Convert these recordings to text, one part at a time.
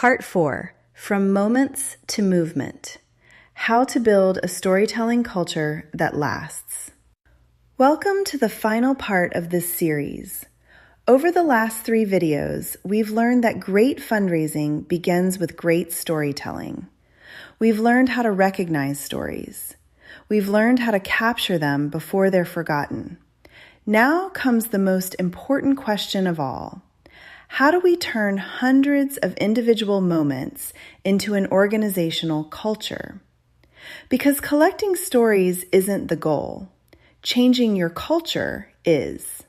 Part 4, From Moments to Movement: How to Build a Storytelling Culture That Lasts. Welcome to the final part of this series. Over the last 3 videos, we've learned that great fundraising begins with great storytelling. We've learned how to recognize stories. We've learned how to capture them before they're forgotten. Now comes the most important question of all. How do we turn hundreds of individual moments into an organizational culture? Because collecting stories isn't the goal. Changing your culture is.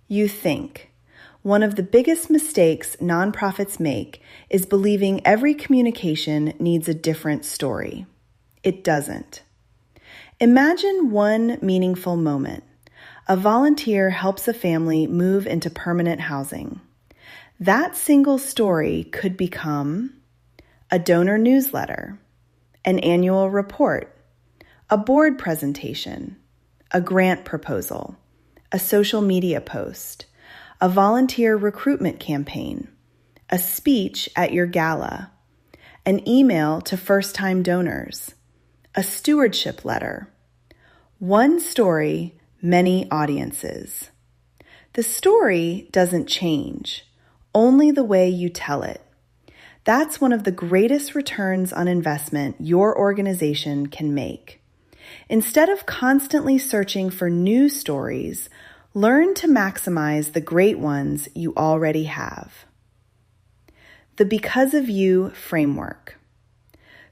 You think. One of the biggest mistakes nonprofits make is believing every communication needs a different story. It doesn't. Imagine one meaningful moment. A volunteer helps a family move into permanent housing. That single story could become a donor newsletter, an annual report, a board presentation, a grant proposal, a social media post, a volunteer recruitment campaign, a speech at your gala, an email to first-time donors, a stewardship letter. One story, many audiences. The story doesn't change, only the way you tell it. That's one of the greatest returns on investment your organization can make. Instead of constantly searching for new stories, learn to maximize the great ones you already have. The Because of You framework.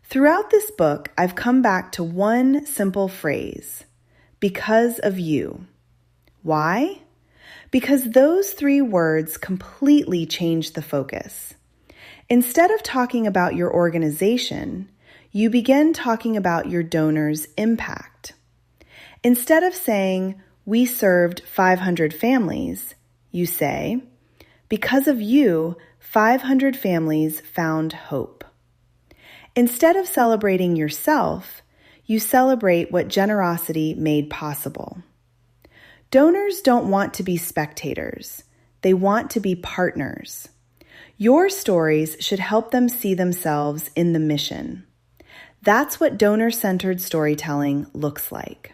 Throughout this book, I've come back to one simple phrase: because of you. Why? Because those 3 words completely change the focus. Instead of talking about your organization, you begin talking about your donors' impact. Instead of saying, "We served 500 families," you say, "Because of you, 500 families found hope." Instead of celebrating yourself, you celebrate what generosity made possible. Donors don't want to be spectators. They want to be partners. Your stories should help them see themselves in the mission. That's what donor-centered storytelling looks like.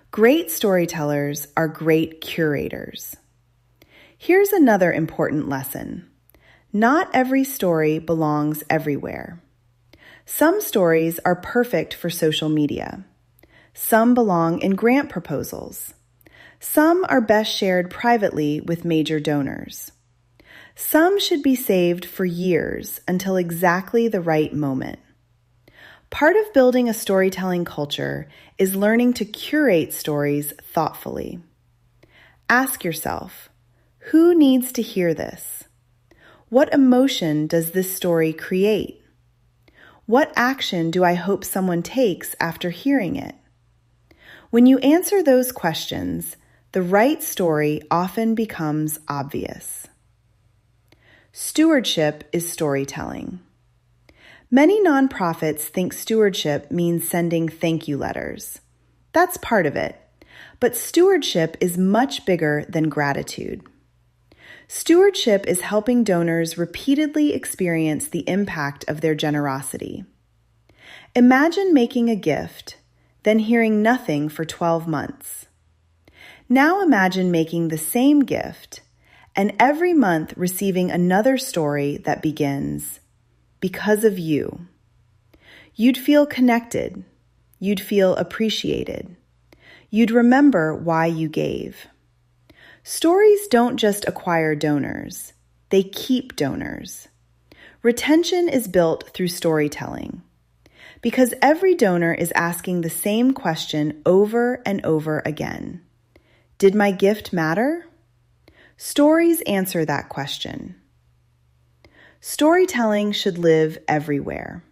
Great storytellers are great curators. Here's another important lesson. Not every story belongs everywhere. Some stories are perfect for social media. Some belong in grant proposals. Some are best shared privately with major donors. Some should be saved for years until exactly the right moment. Part of building a storytelling culture is learning to curate stories thoughtfully. Ask yourself, who needs to hear this? What emotion does this story create? What action do I hope someone takes after hearing it? When you answer those questions, the right story often becomes obvious. Stewardship is storytelling. Many nonprofits think stewardship means sending thank you letters. That's part of it, but stewardship is much bigger than gratitude. Stewardship is helping donors repeatedly experience the impact of their generosity. Imagine making a gift, then hearing nothing for 12 months. Now imagine making the same gift, and every month receiving another story that begins, "Because of you." You'd feel connected. You'd feel appreciated. You'd remember why you gave. Stories don't just acquire donors, they keep donors. Retention is built through storytelling. Because every donor is asking the same question over and over again. Did my gift matter? Stories answer that question. Storytelling should live everywhere.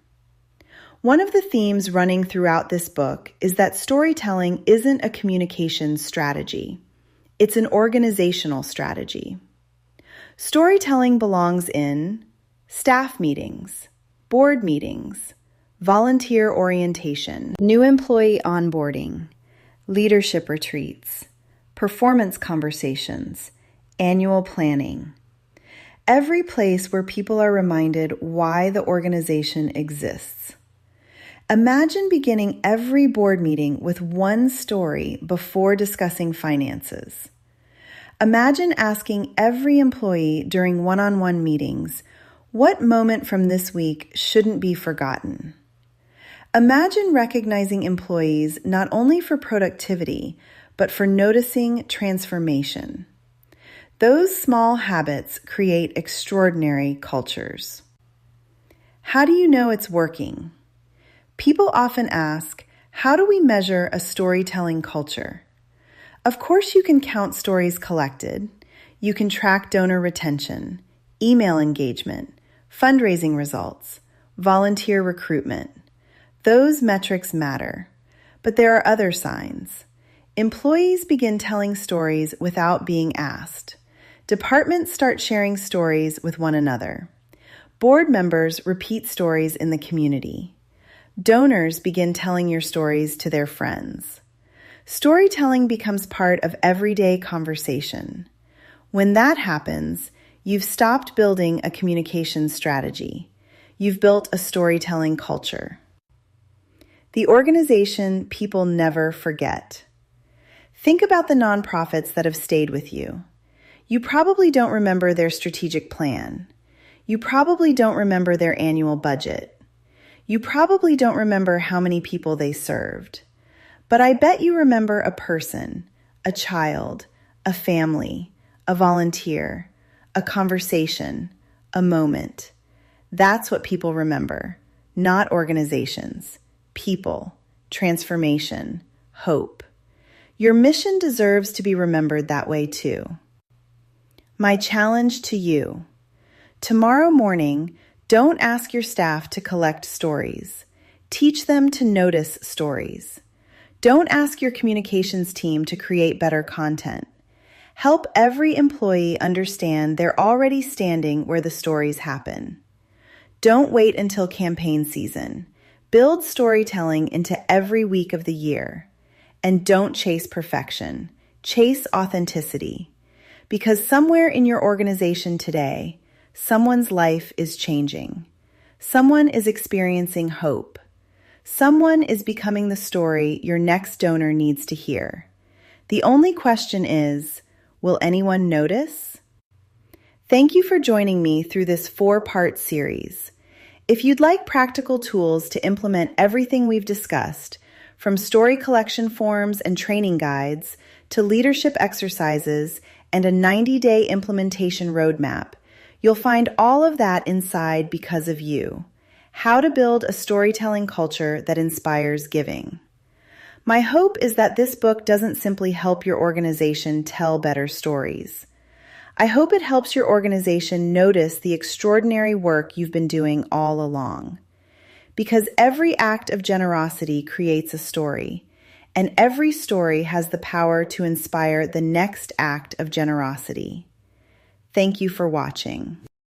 One of the themes running throughout this book is that storytelling isn't a communication strategy. It's an organizational strategy. Storytelling belongs in staff meetings, board meetings, volunteer orientation, new employee onboarding, leadership retreats, performance conversations, annual planning. every place where people are reminded why the organization exists. Imagine beginning every board meeting with one story before discussing finances. Imagine asking every employee during one-on-one meetings, what moment from this week shouldn't be forgotten? Imagine recognizing employees not only for productivity, but for noticing transformation. Those small habits create extraordinary cultures. How do you know it's working? People often ask, how do we measure a storytelling culture? Of course, you can count stories collected. You can track donor retention, email engagement, fundraising results, volunteer recruitment. Those metrics matter. But there are other signs. Employees begin telling stories without being asked. Departments start sharing stories with one another. Board members repeat stories in the community. Donors begin telling your stories to their friends. Storytelling becomes part of everyday conversation. When that happens, you've stopped building a communication strategy. You've built a storytelling culture. The organization people never forget. Think about the nonprofits that have stayed with you. You probably don't remember their strategic plan. You probably don't remember their annual budget. You probably don't remember how many people they served. But I bet you remember a person, a child, a family, a volunteer, a conversation, a moment. That's what people remember, not organizations. People, transformation, hope. Your mission deserves to be remembered that way too. My challenge to you. Tomorrow morning, don't ask your staff to collect stories. Teach them to notice stories. Don't ask your communications team to create better content. Help every employee understand they're already standing where the stories happen. Don't wait until campaign season. Build storytelling into every week of the year. And don't chase perfection. Chase authenticity. Because somewhere in your organization today, someone's life is changing. Someone is experiencing hope. Someone is becoming the story your next donor needs to hear. The only question is, will anyone notice? Thank you for joining me through this 4-part series. If you'd like practical tools to implement everything we've discussed, from story collection forms and training guides to leadership exercises and a 90-day implementation roadmap, you'll find all of that inside Because of You: How to Build a Storytelling Culture that Inspires Giving. My hope is that this book doesn't simply help your organization tell better stories. I hope it helps your organization notice the extraordinary work you've been doing all along. Because every act of generosity creates a story, and every story has the power to inspire the next act of generosity. Thank you for watching.